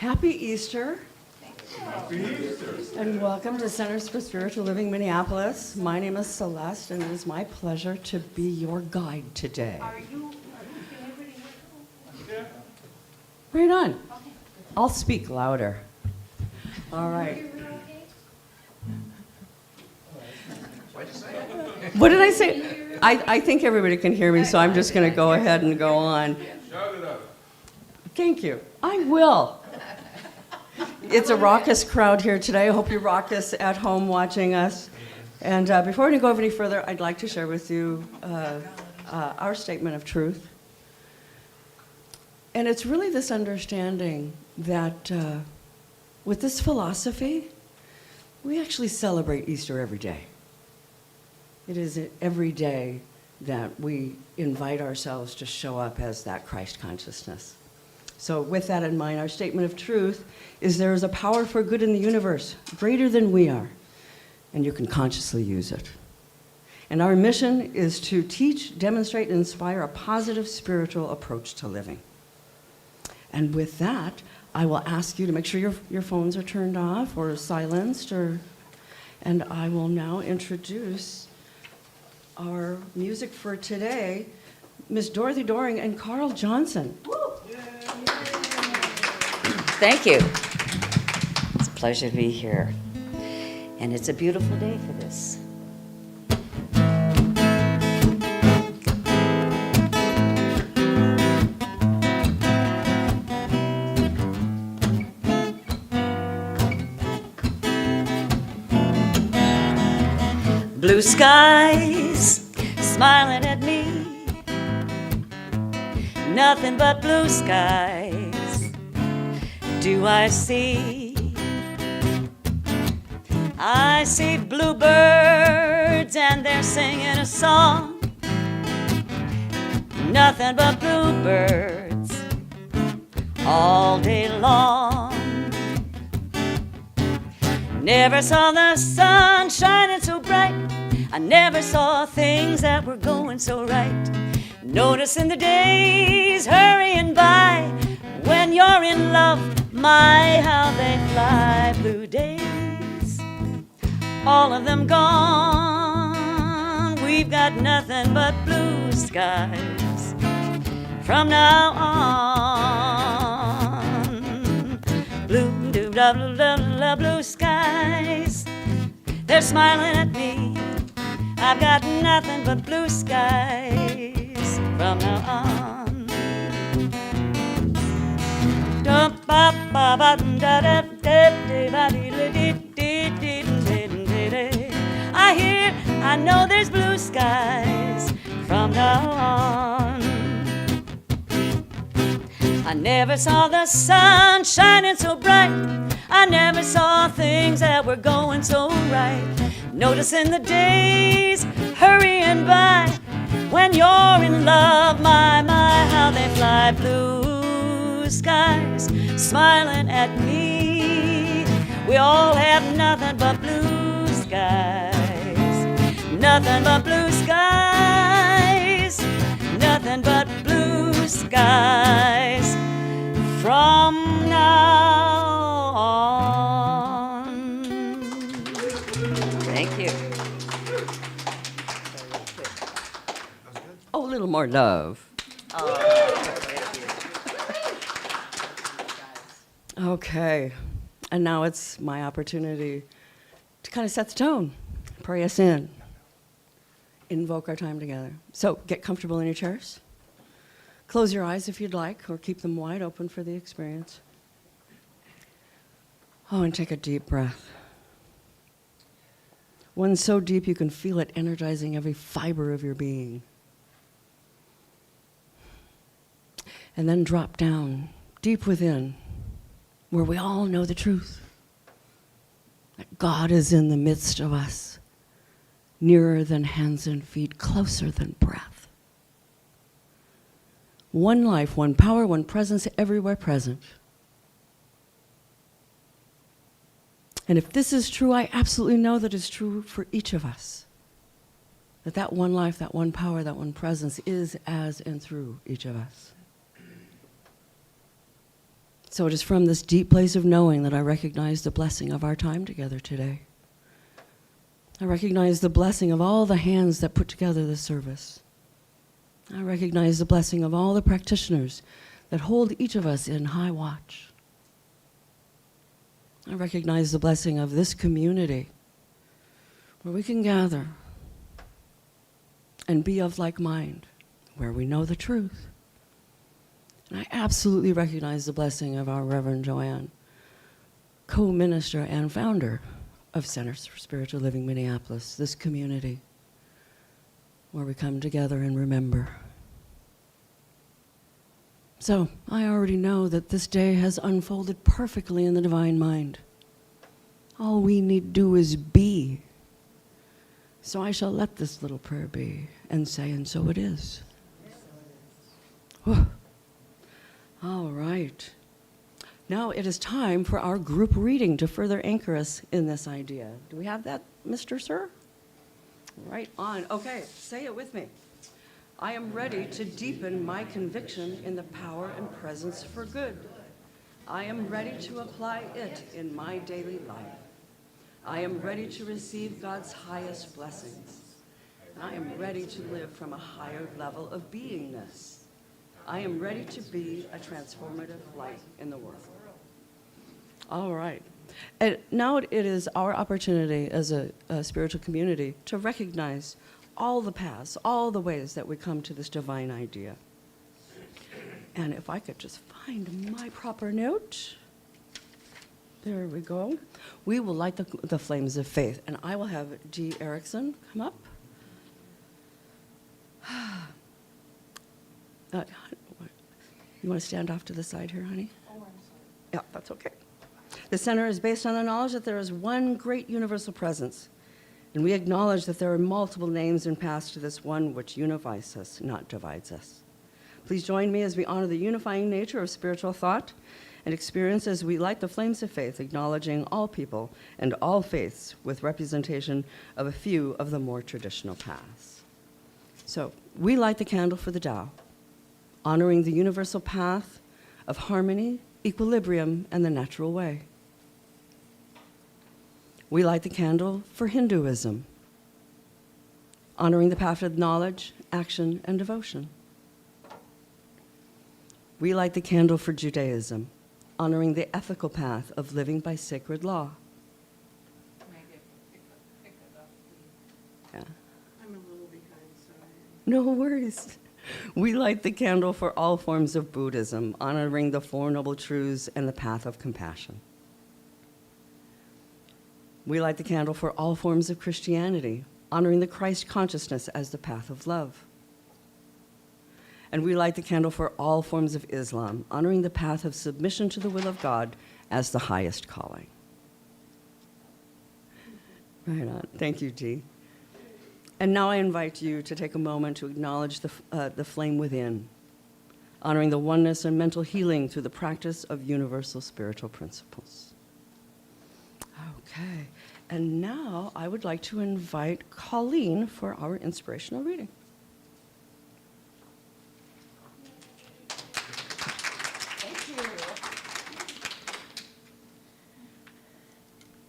Happy Easter. And welcome to Centers for Spiritual Living Minneapolis. My name is Celeste, and it is my pleasure to be your guide today. Right on. I'll speak louder. All right. What did I say? I think everybody can hear me, so I'm just going to go ahead and go on. Shout it out. Thank you. I will. It's a raucous crowd here today. I hope you're raucous at home watching us. And before we go any further, I'd like to share with you our statement of truth. And it's really this understanding that with this philosophy, we actually celebrate Easter every day. It is every day that we invite ourselves to show up as that Christ consciousness. So with that in mind, our statement of truth is there is a power for good in the universe, greater than we are, and you can consciously use it. And our mission is to teach, demonstrate, and inspire a positive spiritual approach to living. And with that, I will ask you to make sure your phones are turned off or silenced, and I will now introduce our music for today, Miss Dorothy Doring and Carl Johnson. Woo! Thank you. It's a pleasure to be here. And it's a beautiful day for this. Blue skies smiling at me, nothing but blue skies do I see. I see bluebirds and they're singing a song, nothing but bluebirds all day long. Never saw the sun shining so bright, I never saw things that were going so right. Noticing the days hurrying by, when you're in love, my, how they fly. Blue days, all of them gone. We've got nothing but blue skies from now on. Blue skies, they're smiling at me. I've got nothing but blue skies from now on. I know there's blue skies from now on. I never saw the sun shining so bright, I never saw things that were going so right. Noticing the days hurrying by, when you're in love, my, how they fly. Blue skies smiling at me. We all have nothing but blue skies, nothing but blue skies, nothing but blue skies from now on. Thank you. Oh, a little more love. Okay, and now it's my opportunity to kind of set the tone, pray us in, invoke our time together. So get comfortable in your chairs. Close your eyes if you'd like, or keep them wide open for the experience. Oh, and take a deep breath. One so deep you can feel it energizing every fiber of your being. And then drop down deep within, where we all know the truth, that God is in the midst of us, nearer than hands and feet, closer than breath. One life, one power, one presence, everywhere present. And if this is true, I absolutely know that it's true for each of us. That one life, that one power, that one presence is as and through each of us. So it is from this deep place of knowing that I recognize the blessing of our time together today. I recognize the blessing of all the hands that put together this service. I recognize the blessing of all the practitioners that hold each of us in high watch. I recognize the blessing of this community where we can gather and be of like mind, where we know the truth. And I absolutely recognize the blessing of our Reverend Joanne, co-minister and founder of Centers for Spiritual Living Minneapolis, this community where we come together and remember. So I already know that this day has unfolded perfectly in the divine mind. All we need do is be. So I shall let this little prayer be and say, and so it is. Whew. All right. Now it is time for our group reading to further anchor us in this idea. Do we have that, Mr. Sir? Right on. Okay, say it with me. I am ready to deepen my conviction in the power and presence for good. I am ready to apply it in my daily life. I am ready to receive God's highest blessings. I am ready to live from a higher level of beingness. I am ready to be a transformative light in the world. All right. And now it is our opportunity as a spiritual community to recognize all the paths, all the ways that we come to this divine idea. And if I could just find my proper note. There we go. We will light the flames of faith. And I will have G. Erickson come up. You want to stand off to the side here, honey? Oh, I'm sorry. Yeah, that's okay. The center is based on the knowledge that there is one great universal presence. And we acknowledge that there are multiple names and paths to this one which unifies us, not divides us. Please join me as we honor the unifying nature of spiritual thought and experience as we light the flames of faith, acknowledging all people and all faiths with representation of a few of the more traditional paths. So we light the candle for the Tao, honoring the universal path of harmony, equilibrium, and the natural way. We light the candle for Hinduism, honoring the path of knowledge, action, and devotion. We light the candle for Judaism, honoring the ethical path of living by sacred law. Yeah. I'm a little behind, sorry. No worries. We light the candle for all forms of Buddhism, honoring the Four Noble Truths and the path of compassion. We light the candle for all forms of Christianity, honoring the Christ consciousness as the path of love. And we light the candle for all forms of Islam, honoring the path of submission to the will of God as the highest calling. Right on. Thank you, Dee. And now I invite you to take a moment to acknowledge the flame within, honoring the oneness and mental healing through the practice of universal spiritual principles. Okay, and now I would like to invite Colleen for our inspirational reading. Thank you.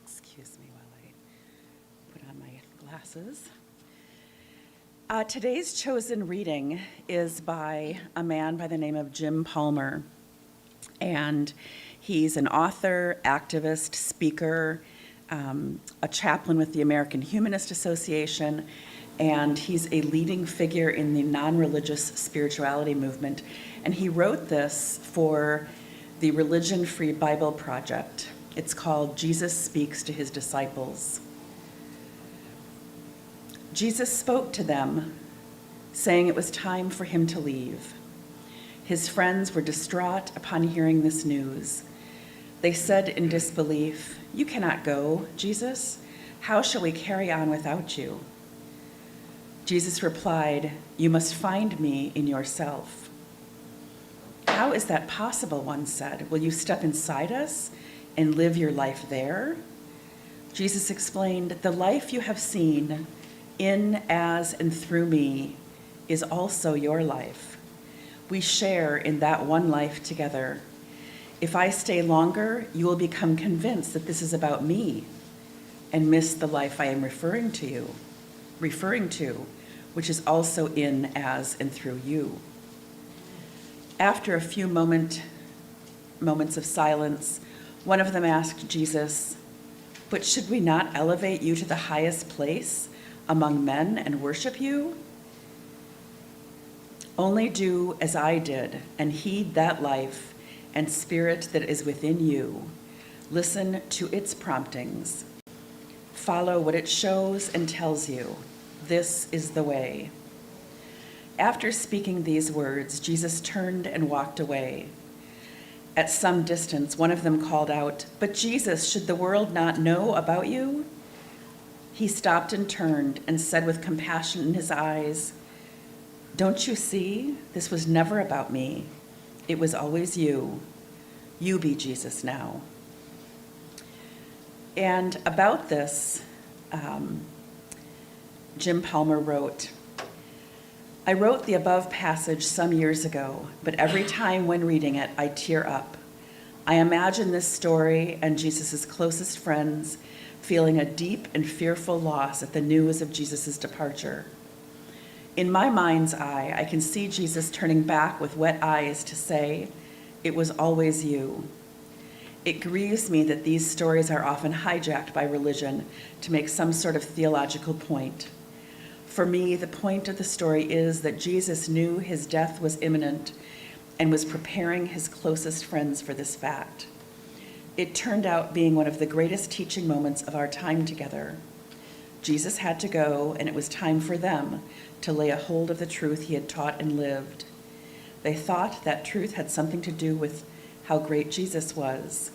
Excuse me while I put on my glasses. Today's chosen reading is by a man by the name of Jim Palmer. And he's an author, activist, speaker, a chaplain with the American Humanist Association, and he's a leading figure in the non-religious spirituality movement. And he wrote this for the Religion Free Bible Project. It's called Jesus Speaks to His Disciples. Jesus spoke to them, saying it was time for him to leave. His friends were distraught upon hearing this news. They said in disbelief, "You cannot go, Jesus. How shall we carry on without you?" Jesus replied, "You must find me in yourself." "How is that possible?" one said. "Will you step inside us and live your life there?" Jesus explained, "The life you have seen in, as, and through me is also your life. We share in that one life together. If I stay longer, you will become convinced that this is about me and miss the life I am referring to, which is also in, as, and through you. After a few moments of silence, one of them asked Jesus, "But should we not elevate you to the highest place among men and worship you? Only do as I did and heed that life and spirit that is within you. Listen to its promptings. Follow what it shows and tells you. This is the way." After speaking these words, Jesus turned and walked away. At some distance, one of them called out, "But Jesus, should the world not know about you?" He stopped and turned and said with compassion in his eyes, "Don't you see? This was never about me. It was always you. You be Jesus now." And about this, Jim Palmer wrote, "I wrote the above passage some years ago, but every time when reading it, I tear up. I imagine this story and Jesus' closest friends feeling a deep and fearful loss at the news of Jesus' departure. In my mind's eye, I can see Jesus turning back with wet eyes to say, 'It was always you.' It grieves me that these stories are often hijacked by religion to make some sort of theological point. For me, the point of the story is that Jesus knew his death was imminent and was preparing his closest friends for this fact. It turned out being one of the greatest teaching moments of our time together. Jesus had to go, and it was time for them to lay a hold of the truth he had taught and lived. They thought that truth had something to do with how great Jesus was.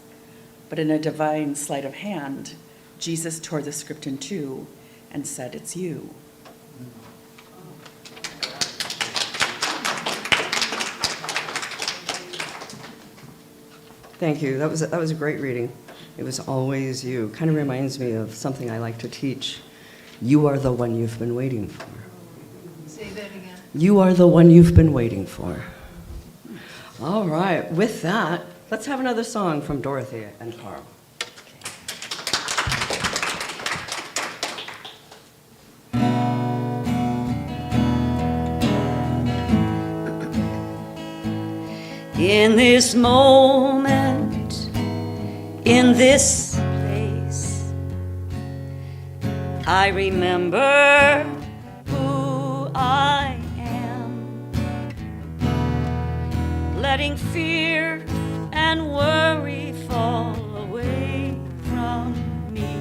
But in a divine sleight of hand, Jesus tore the script in two and said, 'It's you.'" Thank you. That was a great reading. It was always you. Kind of reminds me of something I like to teach. You are the one you've been waiting for. Say that again. You are the one you've been waiting for. All right. With that, let's have another song from Dorothy and Carl. In this moment, in this place, I remember who I am, letting fear and worry fall away from me.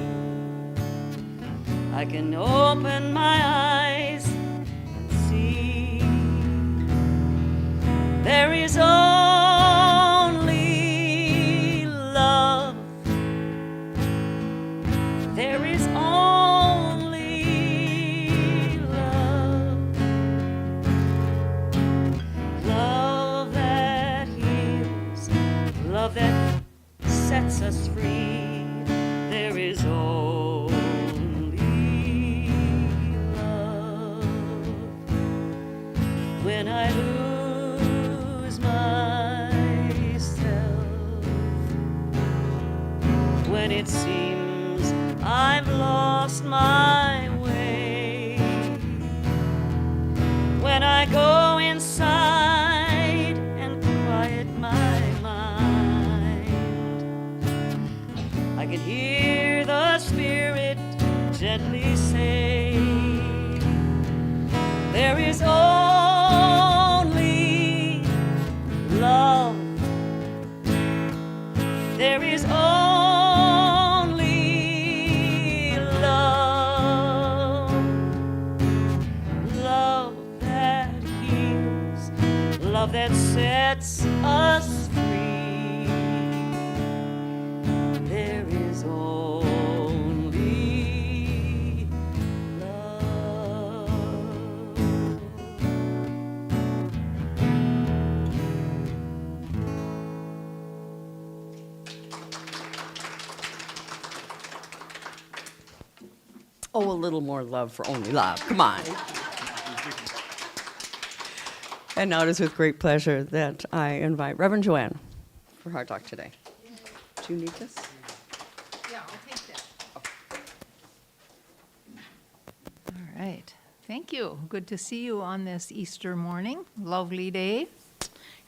I can open my eyes and see there is only love. There is only love. Love that heals, love that sets us free. There is only love. When I lose myself, when it seems I've lost my way, when I go inside and quiet my mind, I can hear the Spirit gently say, there is only love. There is only love. Love that heals, love that sets us free. There is only love. Oh, a little more love for only love. Come on. And now it is with great pleasure that I invite Reverend Joanne for Hard Talk today. Do you need this? Yeah, I'll take that. All right. Thank you. Good to see you on this Easter morning. Lovely day.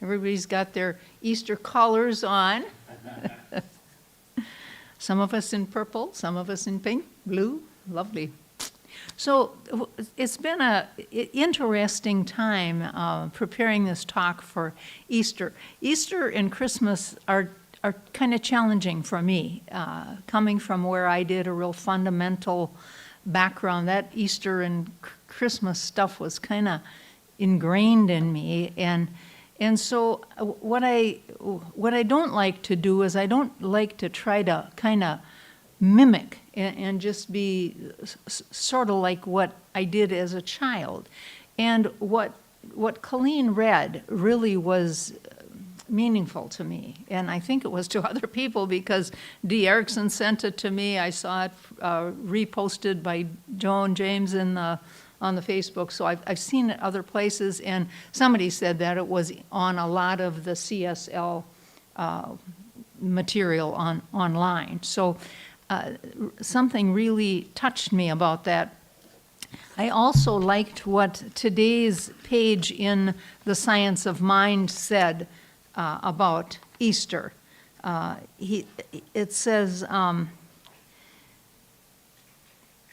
Everybody's got their Easter colors on. Some of us in purple, some of us in pink, blue. Lovely. So it's been an interesting time preparing this talk for Easter. Easter and Christmas are kind of challenging for me, coming from where I did a real fundamental background. That Easter and Christmas stuff was kind of ingrained in me, and so what I don't like to do is I don't like to try to kind of mimic and just be sort of like what I did as a child. And what Colleen read really was meaningful to me, and I think it was to other people because Dee Erickson sent it to me. I saw it reposted by Joan James on the Facebook, so I've seen it other places, and somebody said that it was on a lot of the CSL material online. So something really touched me about that. I also liked what today's page in The Science of Mind said about Easter. It says,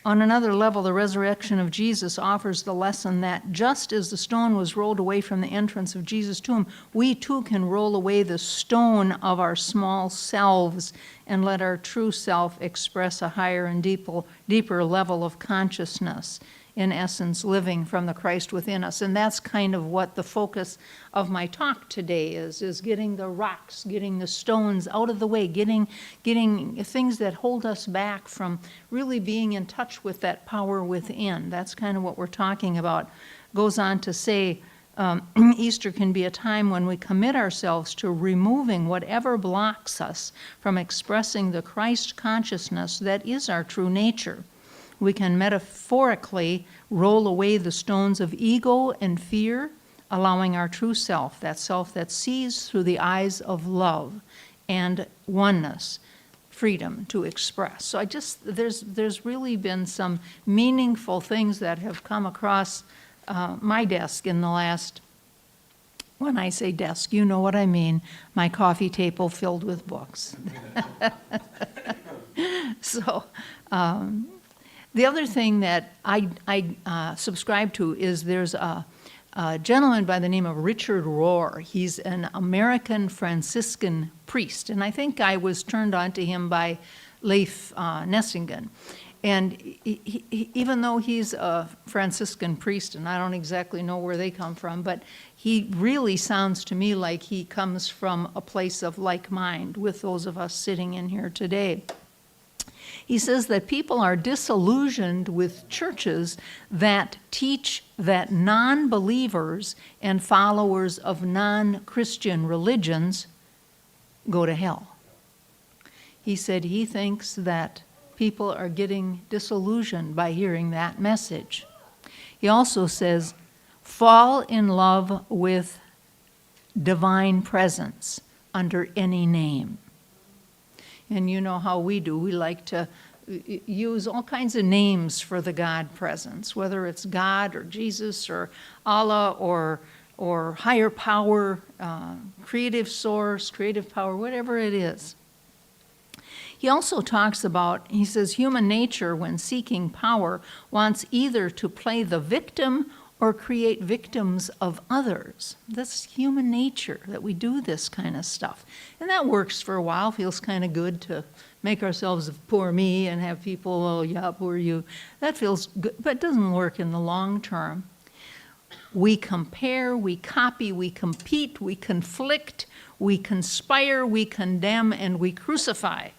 on another level, the resurrection of Jesus offers the lesson that just as the stone was rolled away from the entrance of Jesus' tomb, we too can roll away the stone of our small selves and let our true self express a higher and deeper level of consciousness, in essence, living from the Christ within us. And that's kind of what the focus of my talk today is getting the rocks, getting the stones out of the way, getting things that hold us back from really being in touch with that power within. That's kind of what we're talking about. Goes on to say, Easter can be a time when we commit ourselves to removing whatever blocks us from expressing the Christ consciousness that is our true nature. We can metaphorically roll away the stones of ego and fear, allowing our true self that sees through the eyes of love and oneness, freedom to express. So there's really been some meaningful things that have come across my desk in the last, when I say desk, you know what I mean, my coffee table filled with books. So, the other thing that I subscribe to is there's a gentleman by the name of Richard Rohr. He's an American Franciscan priest, and I think I was turned on to him by Leif Nessingen. And even though he's a Franciscan priest, and I don't exactly know where they come from, but he really sounds to me like he comes from a place of like mind with those of us sitting in here today. He says that people are disillusioned with churches that teach that non-believers and followers of non-Christian religions go to hell. He said he thinks that people are getting disillusioned by hearing that message. He also says, fall in love with divine presence under any name. And you know how we do. We like to use all kinds of names for the God presence, whether it's God or Jesus or Allah or higher power, creative source, creative power, whatever it is. He also talks about, he says, human nature, when seeking power, wants either to play the victim or create victims of others. That's human nature, that we do this kind of stuff. And that works for a while, feels kind of good to make ourselves poor me and have people, oh yeah, poor you. That feels good, but it doesn't work in the long term. We compare, we copy, we compete, we conflict, we conspire, we condemn, and we crucify.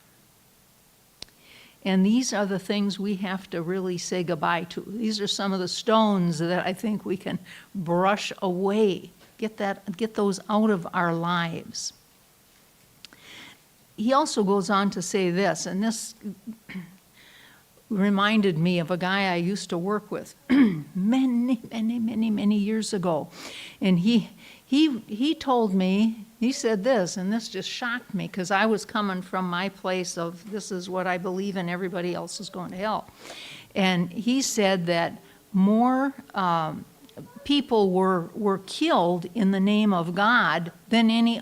And these are the things we have to really say goodbye to. These are some of the stones that I think we can brush away, get those out of our lives. He also goes on to say this, and this reminded me of a guy I used to work with many years ago. And he told me, He said this, and this just shocked me because I was coming from my place of this is what I believe in, everybody else is going to hell. And he said that more people were killed in the name of God than anything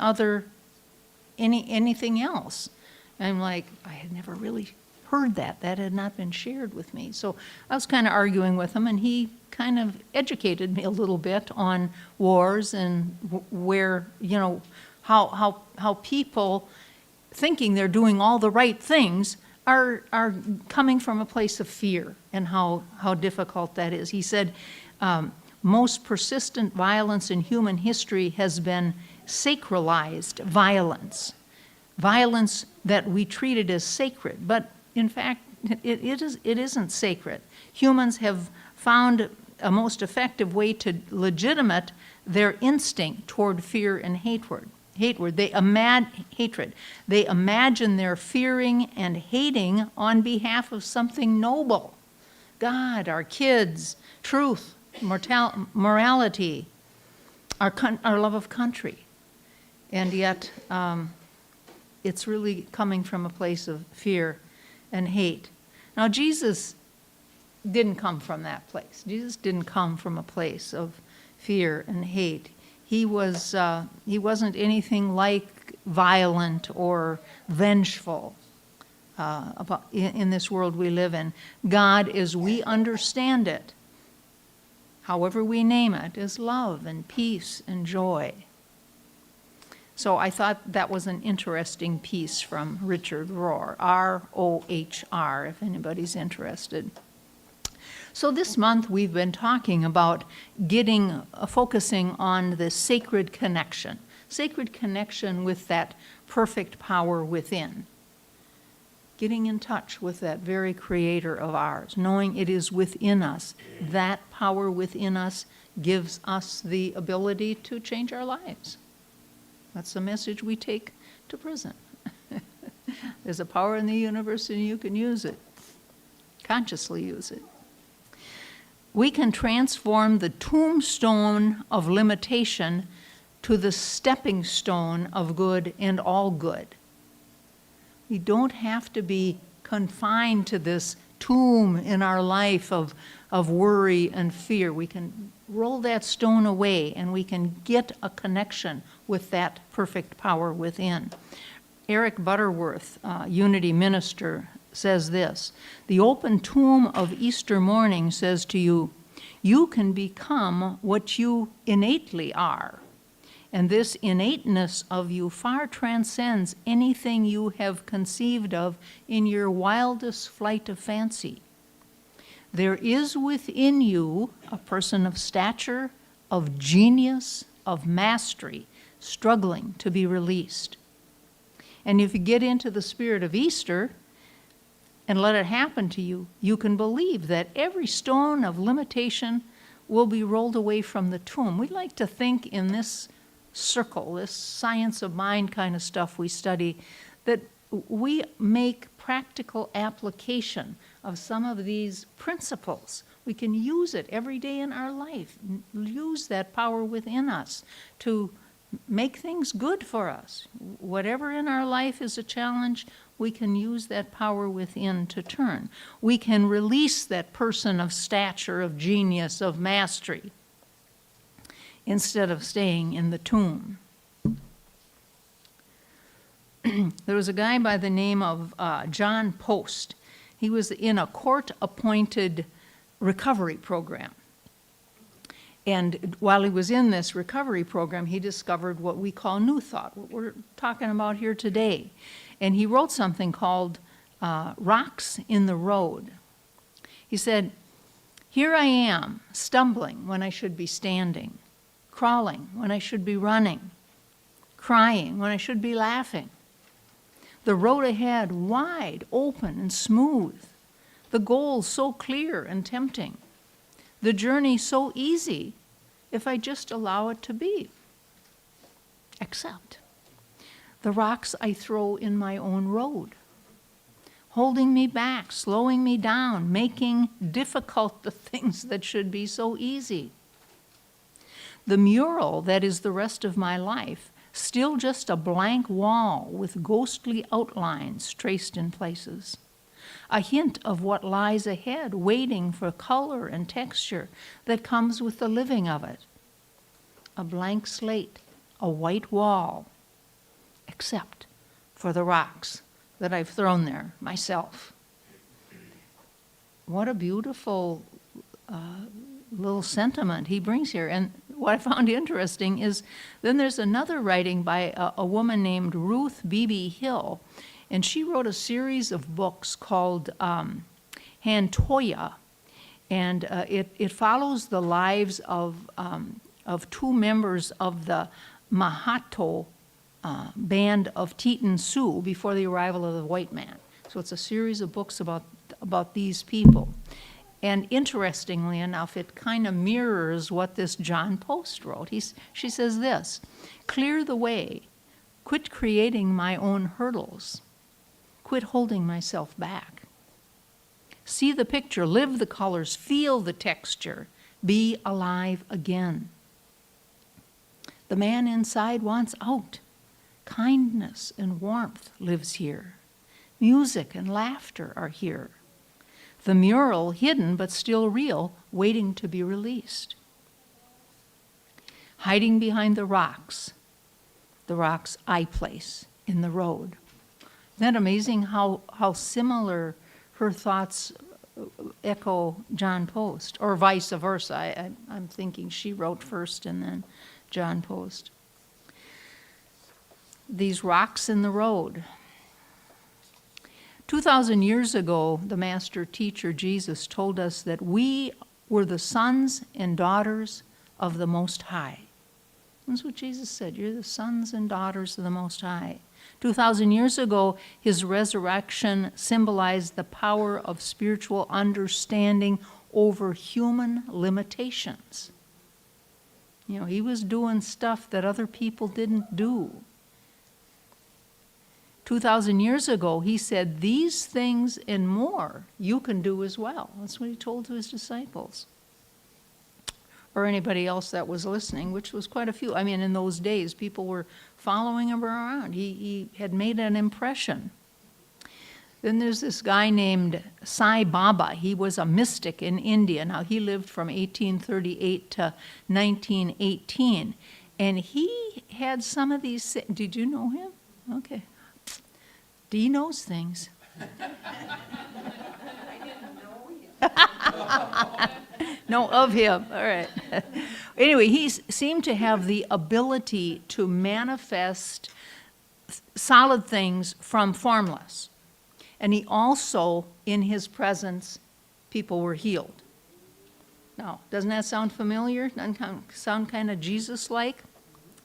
else. And I'm like, I had never really heard that. That had not been shared with me. So I was kind of arguing with him, and he kind of educated me a little bit on wars and where, you know, how people thinking they're doing all the right things are coming from a place of fear, and how difficult that is. He said, most persistent violence in human history has been sacralized violence. Violence that we treated as sacred, but in fact, it isn't sacred. Humans have found a most effective way to legitimate their instinct toward fear and hatred. They imagine they're fearing and hating on behalf of something noble. God, our kids, truth, morality, our love of country. And yet, it's really coming from a place of fear and hate. Now, Jesus didn't come from that place. Jesus didn't come from a place of fear and hate. He wasn't anything like violent or vengeful in this world we live in. God, as we understand it, however we name it, is love and peace and joy. So I thought that was an interesting piece from Richard Rohr, R-O-H-R, if anybody's interested. So this month we've been talking about focusing on the sacred connection with that perfect power within. Getting in touch with that very creator of ours, knowing it is within us. That power within us gives us the ability to change our lives. That's the message we take to prison. There's a power in the universe and you can use it. Consciously use it. We can transform the tombstone of limitation to the stepping stone of good and all good. We don't have to be confined to this tomb in our life of worry and fear. We can roll that stone away and we can get a connection with that perfect power within. Eric Butterworth, Unity minister, says this: the open tomb of Easter morning says to you, you can become what you innately are. And this innateness of you far transcends anything you have conceived of in your wildest flight of fancy. There is within you a person of stature, of genius, of mastery, struggling to be released. And if you get into the spirit of Easter and let it happen to you, you can believe that every stone of limitation will be rolled away from the tomb. We like to think in this circle, this science of mind kind of stuff we study, that we make practical application of some of these principles. We can use it every day in our life, use that power within us to make things good for us. Whatever in our life is a challenge, we can use that power within to turn. We can release that person of stature, of genius, of mastery, instead of staying in the tomb. There was a guy by the name of John Post. He was in a court-appointed recovery program. And while he was in this recovery program, he discovered what we call New Thought, what we're talking about here today. And he wrote something called Rocks in the Road. He said, here I am, stumbling when I should be standing, crawling when I should be running, crying when I should be laughing. The road ahead wide, open, and smooth. The goal so clear and tempting. The journey so easy if I just allow it to be. Except the rocks I throw in my own road, holding me back, slowing me down, making difficult the things that should be so easy. The mural that is the rest of my life Still just a blank wall with ghostly outlines traced in places. A hint of what lies ahead, waiting for color and texture that comes with the living of it. A blank slate, a white wall, except for the rocks that I've thrown there myself. What a beautiful little sentiment he brings here. And what I found interesting is then there's another writing by a woman named Ruth Beebe Hill, and she wrote a series of books called Hantoya, and it follows the lives of two members of the Mahato band of Teton Sioux before the arrival of the white man. So it's a series of books about these people. And interestingly enough, it kind of mirrors what this John Post wrote. She says this: clear the way, quit creating my own hurdles, quit holding myself back. See the picture, live the colors, feel the texture, be alive again. The man inside wants out. Kindness and warmth lives here. Music and laughter are here. The mural, hidden but still real, waiting to be released. Hiding behind the rocks I place in the road. Isn't that amazing how similar her thoughts echo John Post, or vice versa? I'm thinking she wrote first and then John Post. These rocks in the road. 2,000 years ago, the master teacher Jesus told us that we were the sons and daughters of the Most High. That's what Jesus said. You're the sons and daughters of the Most High. 2,000 years ago, his resurrection symbolized the power of spiritual understanding over human limitations. You know, he was doing stuff that other people didn't do. 2,000 years ago, he said, these things and more you can do as well. That's what he told to his disciples. Or anybody else that was listening, which was quite a few. I mean, in those days, people were following him around. He had made an impression. Then there's this guy named Sai Baba. He was a mystic in India. Now, he lived from 1838 to 1918. And he had some of these. Did you know him? Okay. Dee knows things. No, of him. All right. Anyway, he seemed to have the ability to manifest solid things from formless. And he also, in his presence, people were healed. Now, doesn't that sound familiar? Doesn't sound kind of Jesus-like?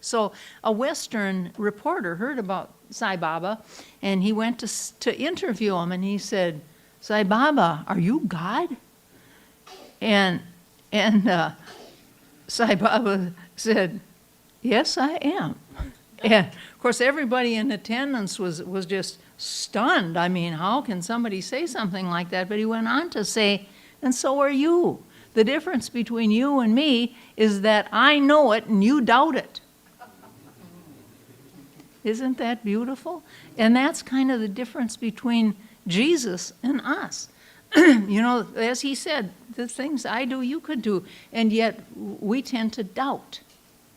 So a Western reporter heard about Sai Baba, and he went to interview him, and he said, Sai Baba, are you God? And Sai Baba said, yes, I am. And of course, everybody in attendance was just stunned. I mean, how can somebody say something like that? But he went on to say, and so are you. The difference between you and me is that I know it and you doubt it. Isn't that beautiful? And that's kind of the difference between Jesus and us. You know, as he said, the things I do, you could do. And yet we tend to doubt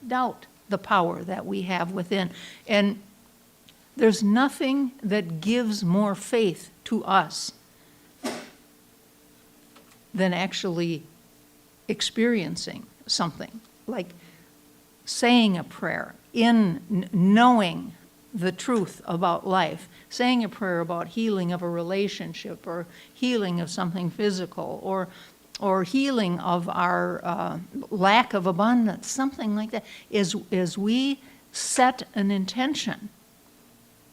the power that we have within. And there's nothing that gives more faith to us than actually experiencing something, like saying a prayer, in knowing the truth about life, saying a prayer about healing of a relationship or healing of something physical or healing of our lack of abundance, something like that, is we set an intention.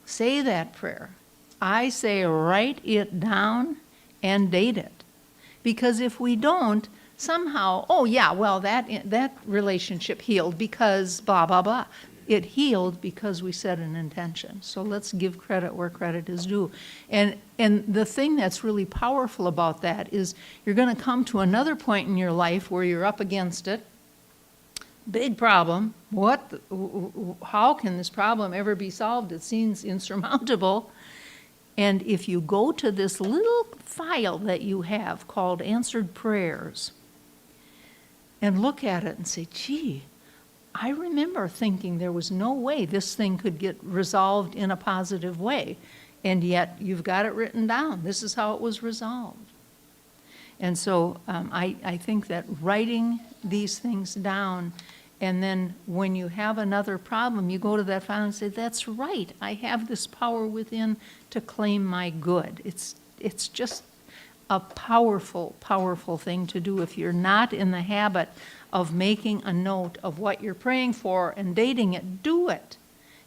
Say that prayer. I say write it down and date it. Because if we don't, somehow, oh yeah, well that relationship healed because blah, blah, blah. It healed because we set an intention. So let's give credit where credit is due. And the thing that's really powerful about that is you're going to come to another point in your life where you're up against it. big problem. How can this problem ever be solved? It seems insurmountable. And if you go to this little file that you have called Answered Prayers and look at it and say, gee, I remember thinking there was no way this thing could get resolved in a positive way. And yet you've got it written down. This is how it was resolved. And so I think that writing these things down, and then when you have another problem, you go to that file and say, that's right, I have this power within to claim my good. It's just a powerful, powerful thing to do. If you're not in the habit of making a note of what you're praying for and dating it, do it.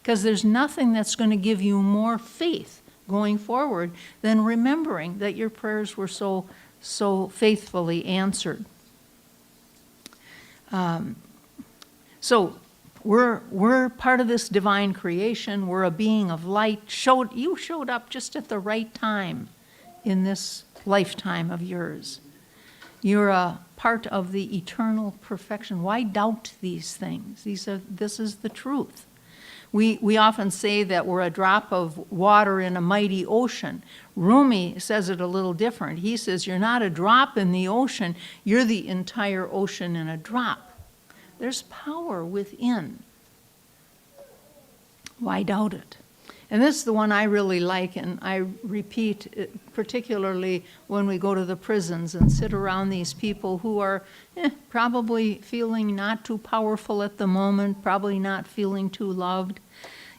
Because there's nothing that's going to give you more faith going forward than remembering that your prayers were so faithfully answered. So we're part of this divine creation. We're a being of light. You showed up just at the right time in this lifetime of yours. You're a part of the eternal perfection. Why doubt these things? This is the truth. We often say that we're a drop of water in a mighty ocean. Rumi says it a little different. He says, you're not a drop in the ocean, you're the entire ocean in a drop. There's power within. Why doubt it? And this is the one I really like, and I repeat it, particularly when we go to the prisons and sit around these people who are probably feeling not too powerful at the moment, probably not feeling too loved.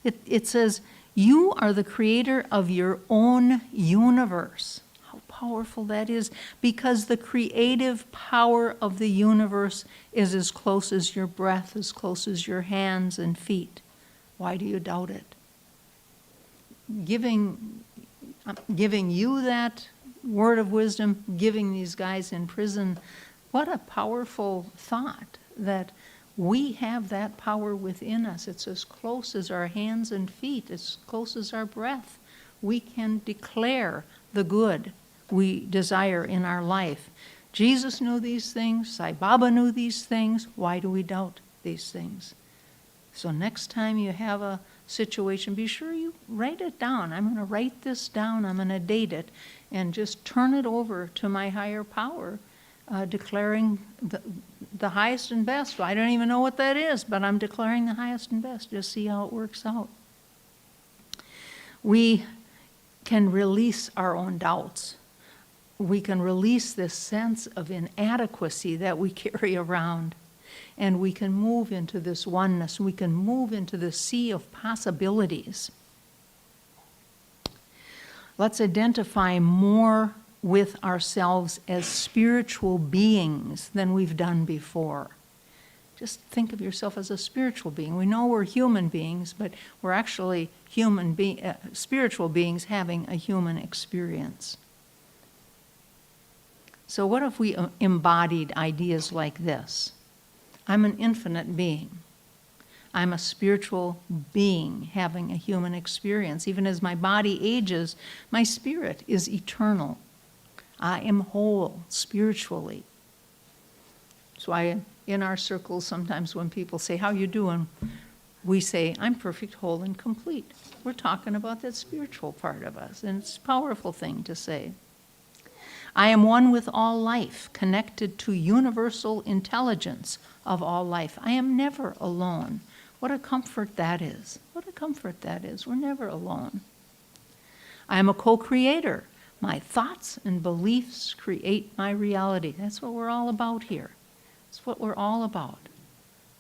It says, you are the creator of your own universe. How powerful that is, because the creative power of the universe is as close as your breath, as close as your hands and feet. Why do you doubt it? Giving you that word of wisdom, giving these guys in prison, what a powerful thought that we have that power within us. It's as close as our hands and feet, as close as our breath. We can declare the good we desire in our life. Jesus knew these things. Sai Baba knew these things. Why do we doubt these things? So next time you have a situation, be sure you write it down. I'm going to write this down. I'm going to date it and just turn it over to my higher power, declaring the highest and best. I don't even know what that is, but I'm declaring the highest and best. Just see how it works out. We can release our own doubts. We can release this sense of inadequacy that we carry around. And we can move into this oneness. We can move into the sea of possibilities. Let's identify more with ourselves as spiritual beings than we've done before. Just think of yourself as a spiritual being. We know we're human beings, but we're actually spiritual beings having a human experience. So what if we embodied ideas like this? I'm an infinite being. I'm a spiritual being having a human experience. Even as my body ages, my spirit is eternal. I am whole spiritually. So in our circles, sometimes when people say, how you doing? We say, I'm perfect, whole, and complete. We're talking about that spiritual part of us, and it's a powerful thing to say. I am one with all life, connected to universal intelligence of all life. I am never alone. What a comfort that is. What a comfort that is. We're never alone. I am a co-creator. My thoughts and beliefs create my reality. That's what we're all about here. That's what we're all about.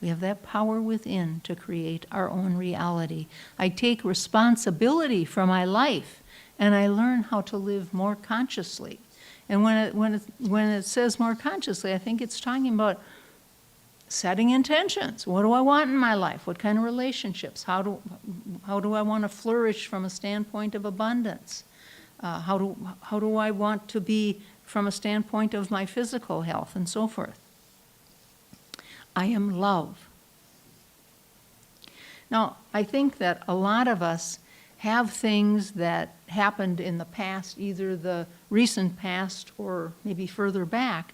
We have that power within to create our own reality. I take responsibility for my life, and I learn how to live more consciously. And when it says more consciously, I think it's talking about setting intentions. What do I want in my life? What kind of relationships? How do I want to flourish from a standpoint of abundance? How do I want to be from a standpoint of my physical health and so forth? I am love. Now, I think that a lot of us have things that happened in the past, either the recent past or maybe further back,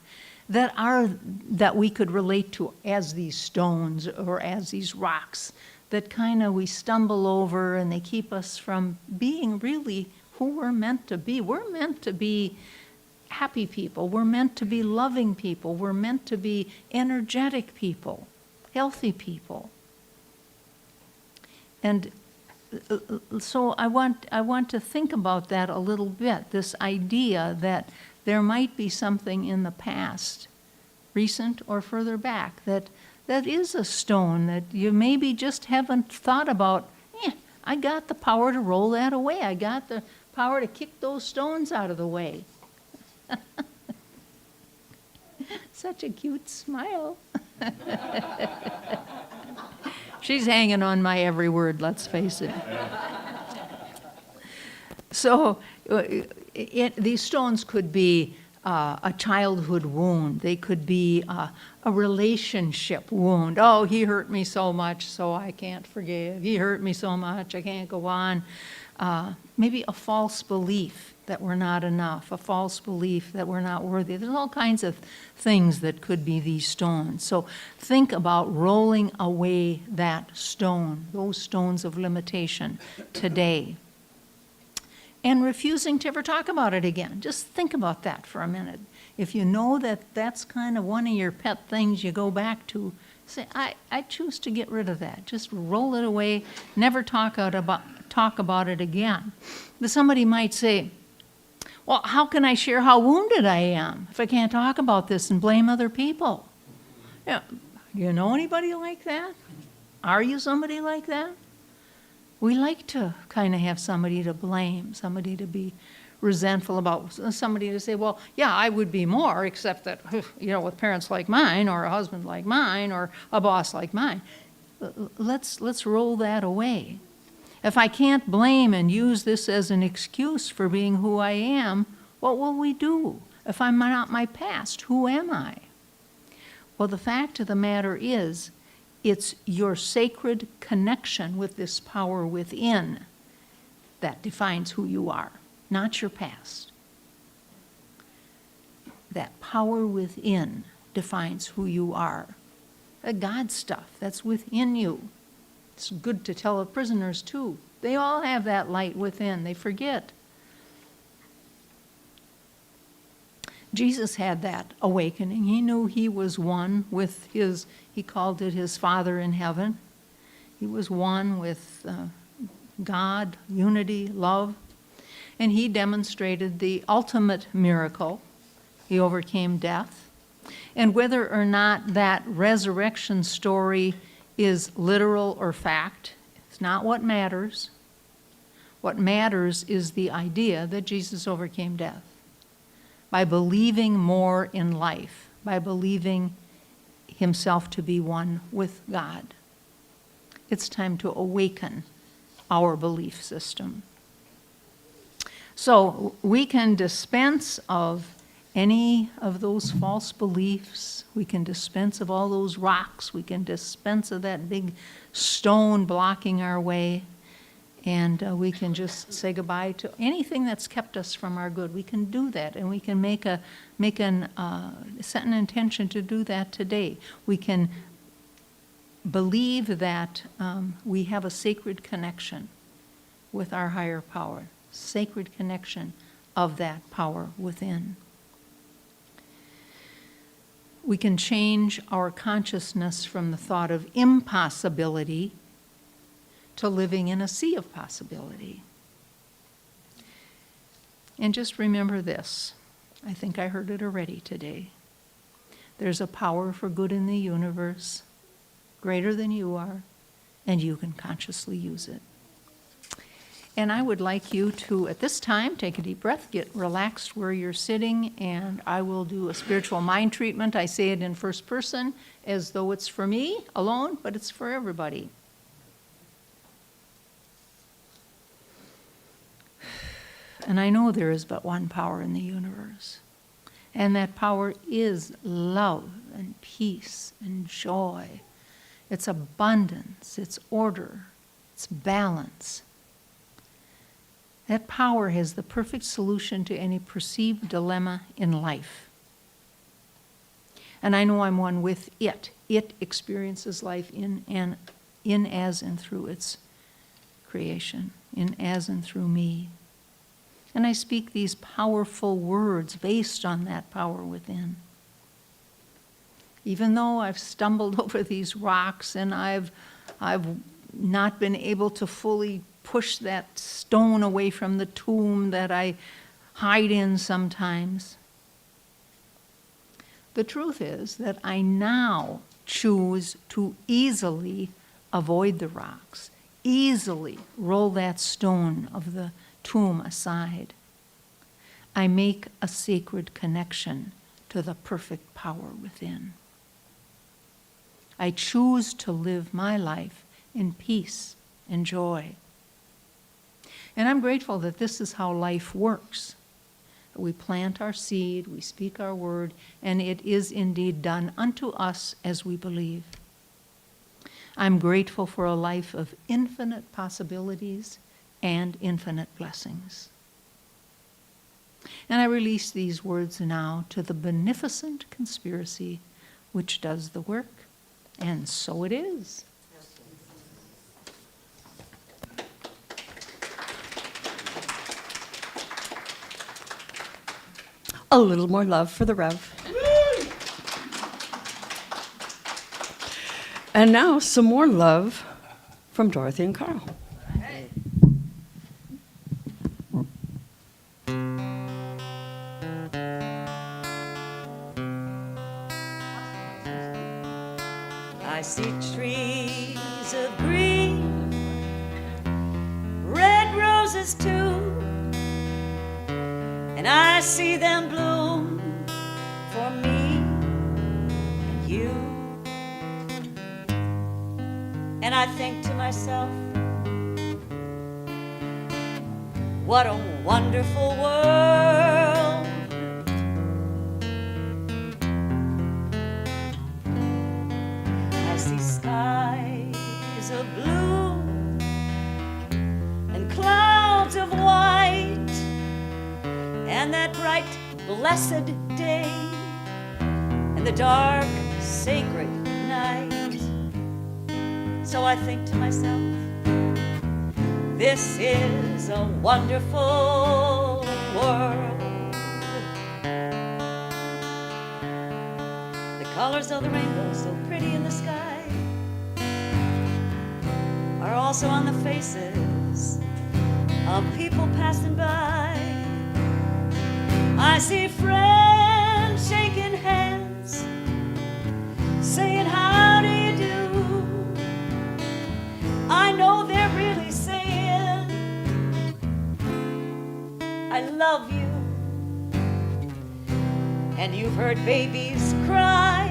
that we could relate to as these stones or as these rocks that kind of we stumble over, and they keep us from being really who we're meant to be. We're meant to be happy people. We're meant to be loving people. We're meant to be energetic people, healthy people. And so I want to think about that a little bit, this idea that there might be something in the past, recent or further back, that is a stone that you maybe just haven't thought about. I got the power to roll that away. I got the power to kick those stones out of the way. Such a cute smile. She's hanging on my every word, let's face it. So these stones could be a childhood wound. They could be a relationship wound. Oh, he hurt me so much, so I can't forgive. He hurt me so much, I can't go on. Maybe a false belief that we're not enough, a false belief that we're not worthy. There's all kinds of things that could be these stones. So think about rolling away that stone, those stones of limitation today, and refusing to ever talk about it again. Just think about that for a minute. If you know that that's kind of one of your pet things you go back to, say, I choose to get rid of that. Just roll it away, never talk about it again. But somebody might say, well, how can I share how wounded I am if I can't talk about this and blame other people? Yeah, you know anybody like that? Are you somebody like that? We like to kind of have somebody to blame, somebody to be resentful about, somebody to say, well, yeah, I would be more, except that, with parents like mine, or a husband like mine, or a boss like mine. Let's roll that away. If I can't blame and use this as an excuse for being who I am, what will we do? If I'm not my past, who am I? Well, the fact of the matter is, it's your sacred connection with this power within that defines who you are, not your past. That power within defines who you are. The God stuff that's within you. It's good to tell the prisoners too. They all have that light within. They forget. Jesus had that awakening. He knew he was one with he called it his Father in heaven. He was one with God, unity, love. And he demonstrated the ultimate miracle. He overcame death. And whether or not that resurrection story is literal or fact, it's not what matters. What matters is the idea that Jesus overcame death by believing more in life, by believing himself to be one with God. It's time to awaken our belief system. So we can dispense of any of those false beliefs. We can dispense of all those rocks. We can dispense of that big stone blocking our way. And we can just say goodbye to anything that's kept us from our good. We can do that, and we can set an intention to do that today. We can believe that we have a sacred connection with our higher power, sacred connection of that power within. We can change our consciousness from the thought of impossibility to living in a sea of possibility. And just remember this. I think I heard it already today. There's a power for good in the universe, greater than you are, and you can consciously use it. And I would like you to, at this time, take a deep breath, get relaxed where you're sitting, and I will do a spiritual mind treatment. I say it in first person as though it's for me alone, but it's for everybody. And I know there is but one power in the universe. And that power is love and peace and joy. It's abundance, it's order, it's balance. That power has the perfect solution to any perceived dilemma in life. And I know I'm one with it. It experiences life in, as, and through its creation, in, as, and through me. And I speak these powerful words based on that power within. Even though I've stumbled over these rocks and I've not been able to fully push that stone away from the tomb that I hide in sometimes, the truth is that I now choose to easily avoid the rocks, easily roll that stone of the tomb aside. I make a sacred connection to the perfect power within. I choose to live my life in peace and joy. And I'm grateful that this is how life works. We plant our seed, we speak our word, and it is indeed done unto us as we believe. I'm grateful for a life of infinite possibilities and infinite blessings. And I release these words now to the beneficent conspiracy which does the work, and so it is. A little more love for the Rev. And now some more love from Dorothy and Carl. I see trees of green, red roses too, and I see them bloom for me and you. And I think to myself, what a wonderful world. I see skies of blue and clouds of white, and that bright, blessed day, and the dark, sacred night. So I think to myself, this is a wonderful world. The colors of the rainbow, so pretty in the sky, are also on the faces of people passing by. I see friends shaking hands, saying, how do you do? I know they're really saying, I love you. And you've heard babies cry,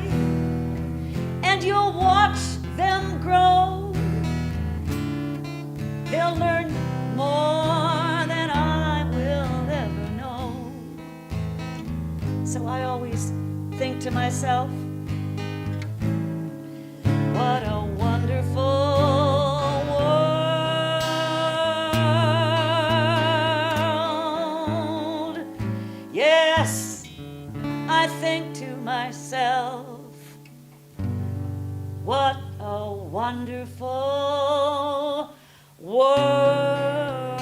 and you'll watch them grow. They'll learn more than I will ever know. So I always think to myself, what a wonderful world. Yes, I think to myself, what a wonderful world.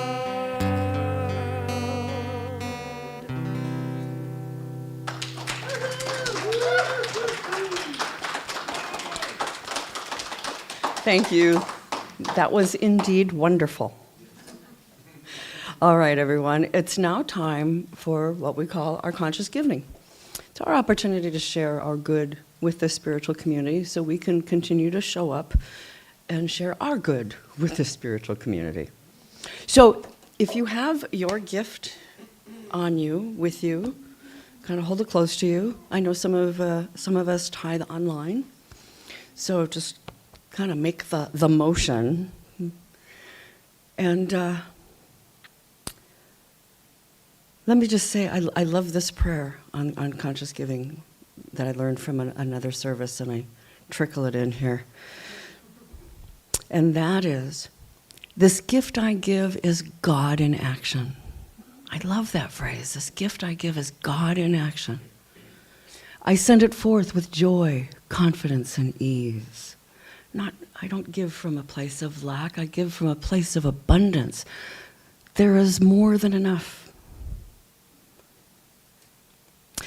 Thank you. That was indeed wonderful. All right, everyone. It's now time for what we call our conscious giving. It's our opportunity to share our good with the spiritual community so we can continue to show up and share our good with the spiritual community. So if you have your gift on you, with you, kind of hold it close to you. I know some of us tithe online, so just kind of make the motion. And let me just say, I love this prayer on conscious giving that I learned from another service, and I trickle it in here. And that is, this gift I give is God in action. I love that phrase. This gift I give is God in action. I send it forth with joy, confidence, and ease. I don't give from a place of lack, I give from a place of abundance. There is more than enough.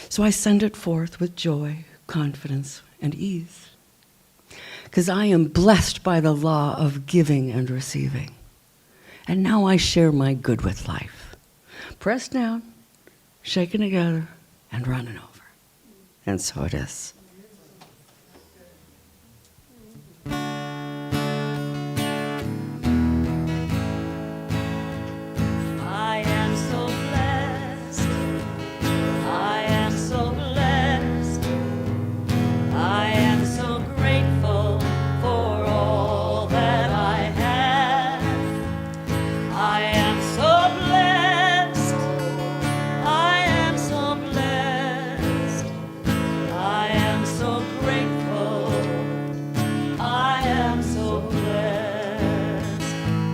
So I send it forth with joy, confidence, and ease. Because I am blessed by the law of giving and receiving. And now I share my good with life. Pressed down, shaken together, and running over. And so it is. I am so blessed. I am so blessed. I am so grateful for all that I have. I am so blessed. I am so blessed. I am so grateful. I am so blessed.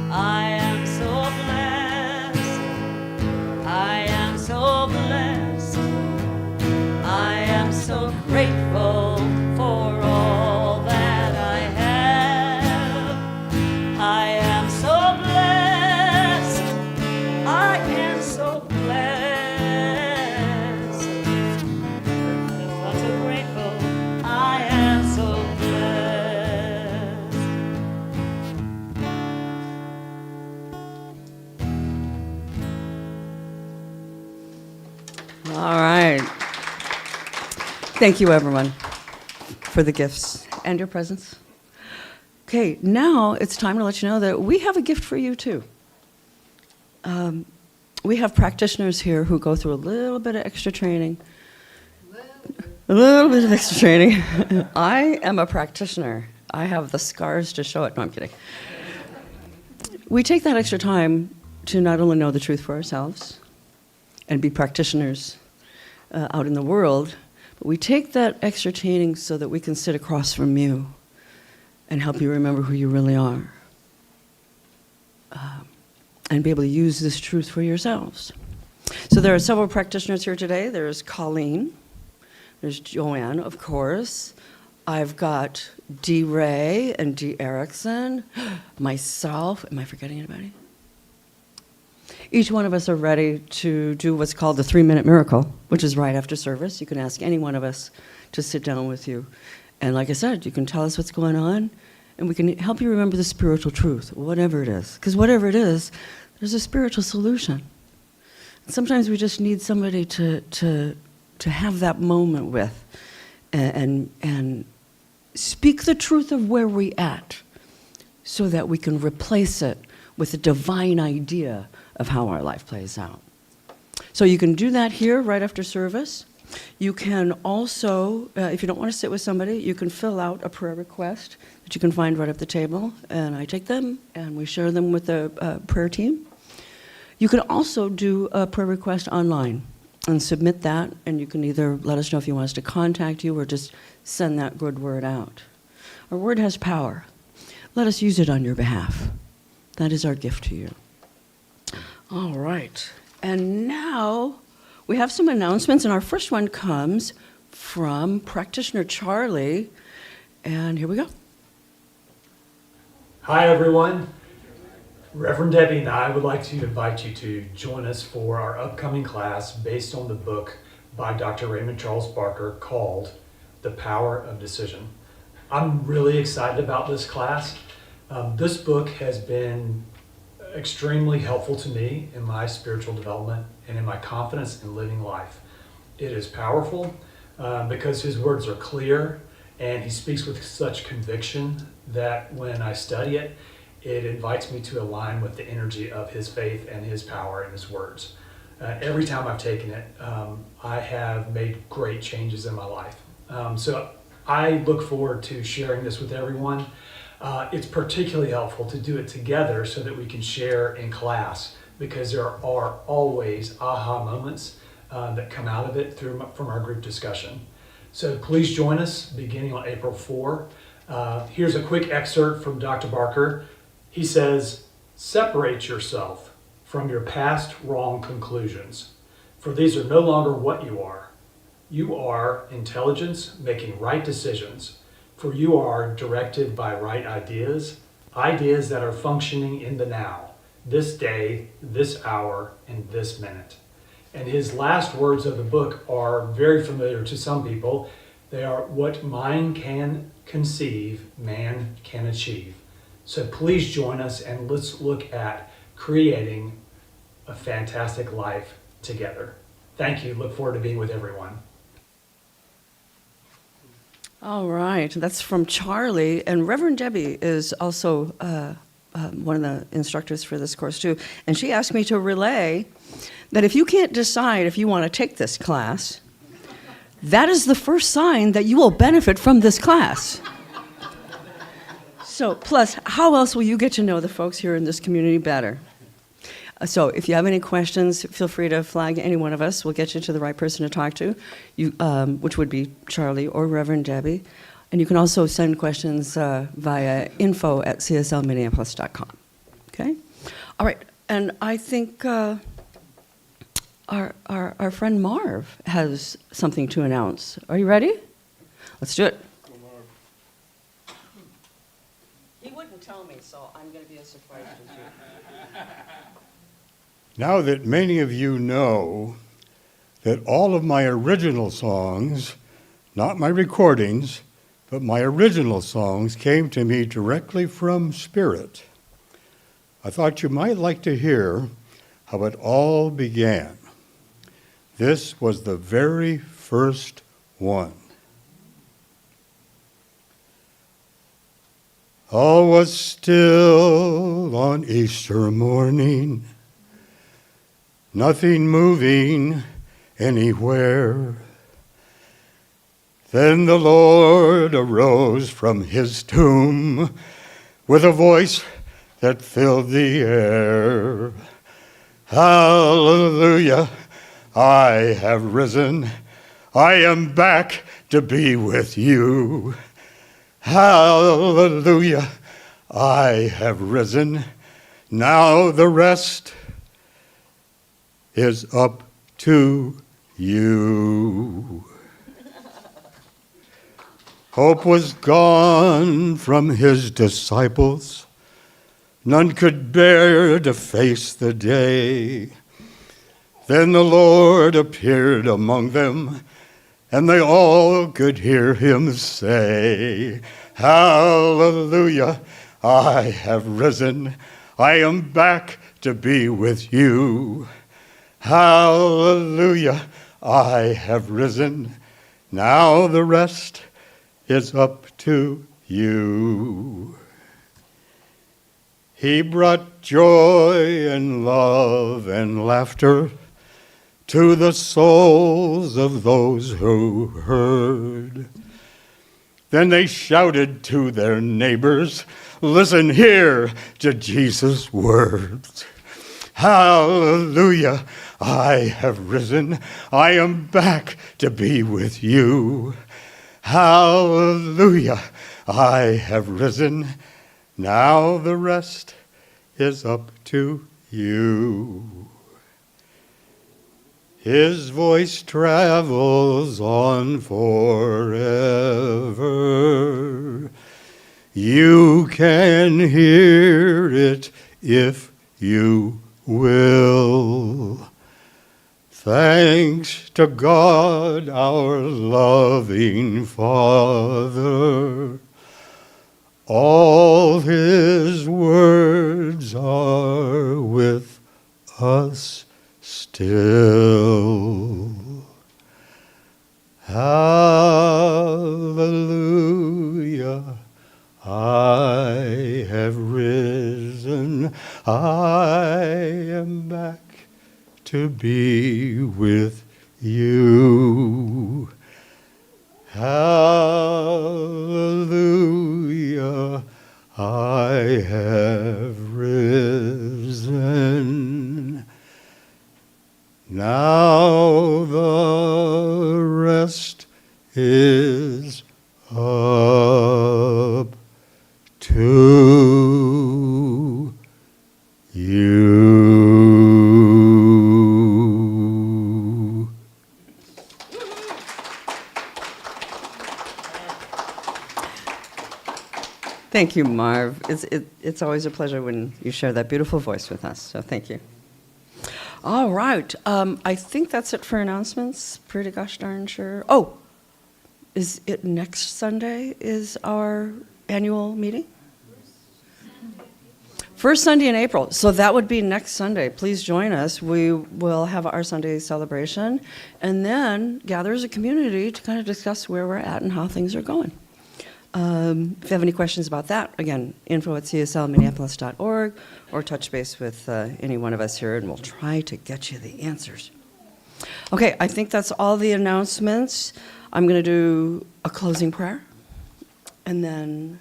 I am so blessed. I am so blessed. I am so grateful for all that I have. I am so blessed. I am so blessed. I'm so grateful. I am so blessed. All right. Thank you, everyone, for the gifts and your presence. Okay, now it's time to let you know that we have a gift for you, too. We have practitioners here who go through a little bit of extra training. A little bit of extra training. I am a practitioner. I have the scars to show it. No, I'm kidding. We take that extra time to not only know the truth for ourselves and be practitioners out in the world, but we take that extra training so that we can sit across from you and help you remember who you really are and be able to use this truth for yourselves. So there are several practitioners here today. There's Colleen. There's Joanne, of course. I've got Dee Ray and Dee Erickson, myself. Am I forgetting anybody? Each one of us are ready to do what's called the 3-minute miracle, which is right after service. You can ask any one of us to sit down with you. And like I said, you can tell us what's going on, and we can help you remember the spiritual truth, whatever it is. Because whatever it is, there's a spiritual solution. And sometimes we just need somebody to have that moment with and speak the truth of where we're at so that we can replace it with a divine idea of how our life plays out. So you can do that here right after service. You can also, if you don't want to sit with somebody, you can fill out a prayer request that you can find right at the table, and I take them and we share them with the prayer team. You can also do a prayer request online and submit that, and you can either let us know if you want us to contact you or just send that good word out. Our word has power. Let us use it on your behalf. That is our gift to you. All right. And now we have some announcements, and our first one comes from practitioner Charlie. And here we go. Hi, everyone. Reverend Debbie and I would like to invite you to join us for our upcoming class based on the book by Dr. Raymond Charles Barker called The Power of Decision. I'm really excited about this class. This book has been extremely helpful to me in my spiritual development and in my confidence in living life. It is powerful because his words are clear and he speaks with such conviction that when I study it, it invites me to align with the energy of his faith and his power and his words. Every time I've taken it, I have made great changes in my life. So I look forward to sharing this with everyone. It's particularly helpful to do it together so that we can share in class, because there are always aha moments that come out of it from our group discussion. So please join us beginning on April 4. Here's a quick excerpt from Dr. Barker. He says, "Separate yourself from your past wrong conclusions, for these are no longer what you are. You are intelligence making right decisions, for you are directed by right ideas, ideas that are functioning in the now, this day, this hour, and this minute. And his last words of the book are very familiar to some people. They are, what mind can conceive, man can achieve. So please join us and let's look at creating a fantastic life together. Thank you. Look forward to being with everyone. All right, that's from Charlie, and Reverend Debbie is also one of the instructors for this course too, and she asked me to relay that if you can't decide if you want to take this class, that is the first sign that you will benefit from this class. So, plus, how else will you get to know the folks here in this community better? So if you have any questions, feel free to flag any one of us. We'll get you to the right person to talk to, which would be Charlie or Reverend Debbie. And you can also send questions via info@cslminneapolis.com. Okay? All right. And I think our friend Marv has something to announce. Are you ready? Let's do it. He wouldn't tell me, so I'm going to be as surprised as you. Now that many of you know that all of my original songs, not my recordings, but my original songs came to me directly from Spirit, I thought you might like to hear how it all began. This was the very first one. All was still on Easter morning, nothing moving anywhere. Then the Lord arose from his tomb with a voice that filled the air. Hallelujah, I have risen. I am back to be with you. Hallelujah, I have risen. Now the rest is up to you. Hope was gone from his disciples. None could bear to face the day. Then the Lord appeared among them, and they all could hear him say, Hallelujah, I have risen. I am back to be with you. Hallelujah, I have risen. Now the rest is up to you. He brought joy and love and laughter to the souls of those who heard. Then they shouted to their neighbors, listen here to Jesus' words. Hallelujah, I have risen. I am back to be with you. Hallelujah, I have risen. Now the rest is up to you. His voice travels on forever. You can hear it if you will. Thanks to God, our loving Father. All his words are with us still. Hallelujah, I have risen. I am back to be with you. Hallelujah, I have risen. Now the rest is up to you. Thank you, Marv. It's always a pleasure when you share that beautiful voice with us, so thank you. All right, I think that's it for announcements. Pretty gosh darn sure. Oh, is it next Sunday is our annual meeting? First Sunday in April, so that would be next Sunday. Please join us. We will have our Sunday celebration and then gather as a community to kind of discuss where we're at and how things are going. If you have any questions about that, again, info@cslminneapolis.org or touch base with any one of us here and we'll try to get you the answers. Okay, I think that's all the announcements. I'm going to do a closing prayer and then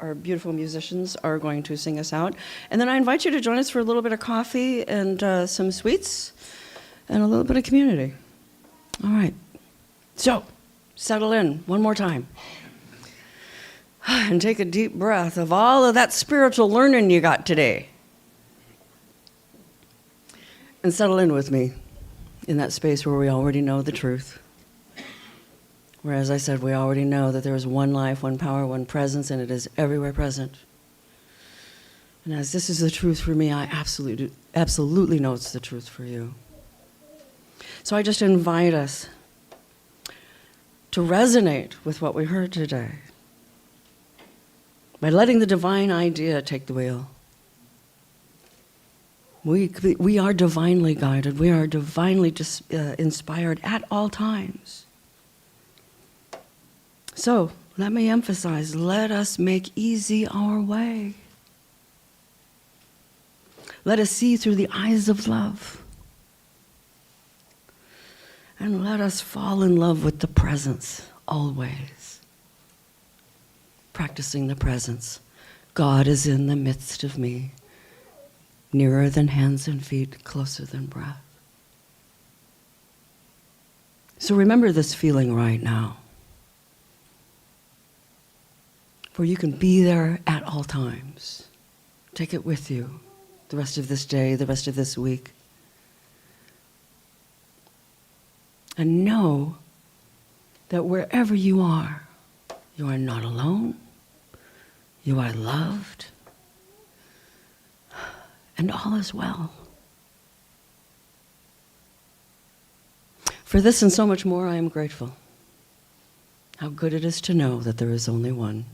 our beautiful musicians are going to sing us out. And then I invite you to join us for a little bit of coffee and some sweets and a little bit of community. All right. So, settle in one more time. And take a deep breath of all of that spiritual learning you got today. And settle in with me in that space where we already know the truth. Where, as I said, we already know that there is one life, one power, one presence, and it is everywhere present. And as this is the truth for me, I absolutely know it's the truth for you. So I just invite us to resonate with what we heard today by letting the divine idea take the wheel. We are divinely guided. We are divinely inspired at all times. So, let me emphasize, let us make easy our way. Let us see through the eyes of love. And let us fall in love with the presence, always. Practicing the presence. God is in the midst of me, nearer than hands and feet, closer than breath. So remember this feeling right now. For you can be there at all times. Take it with you the rest of this day, the rest of this week. And know that wherever you are not alone, you are loved, and all is well. For this and so much more, I am grateful. How good it is to know that there is only one.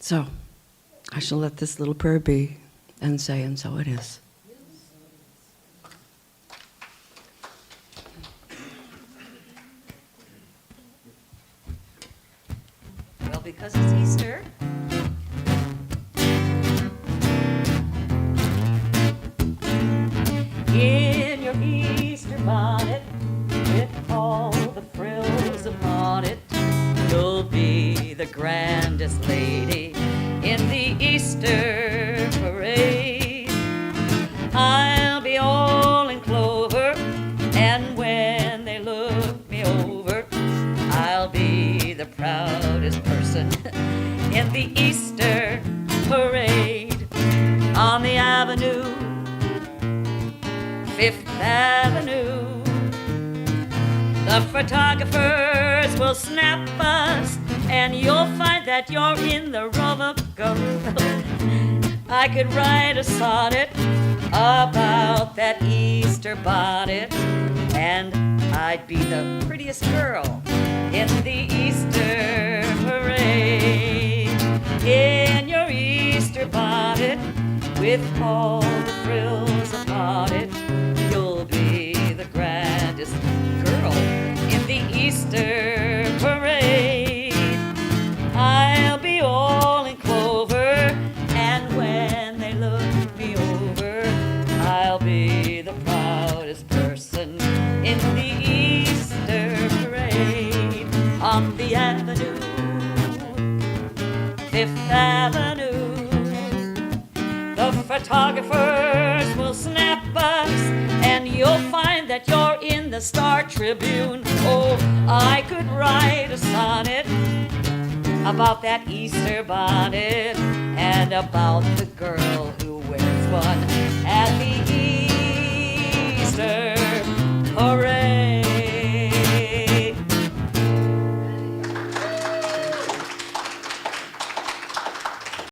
So, I shall let this little prayer be and say, and so it is. Well, because it's Easter. In your Easter bonnet, with all the frills upon it, you'll be the grandest lady in the Easter parade. I'll be all in clover, and when they look me over, I'll be the proudest person in the Easter parade. On the avenue, 5th Avenue, the photographers will snap us, and you'll find that you're in the Rover Guru. I could write a sonnet about that Easter bonnet, and I'd be the prettiest girl in the Easter parade. In your Easter bonnet, with all the frills upon it, you'll be the grandest girl in the Easter parade. I'll be all in clover, and when they look me over, I'll be the proudest person in the Easter parade. On the avenue, 5th Avenue, the photographers will snap us, and you'll find that you're in the Star Tribune. Oh, I could write a sonnet about that Easter bonnet and about the girl who wears one.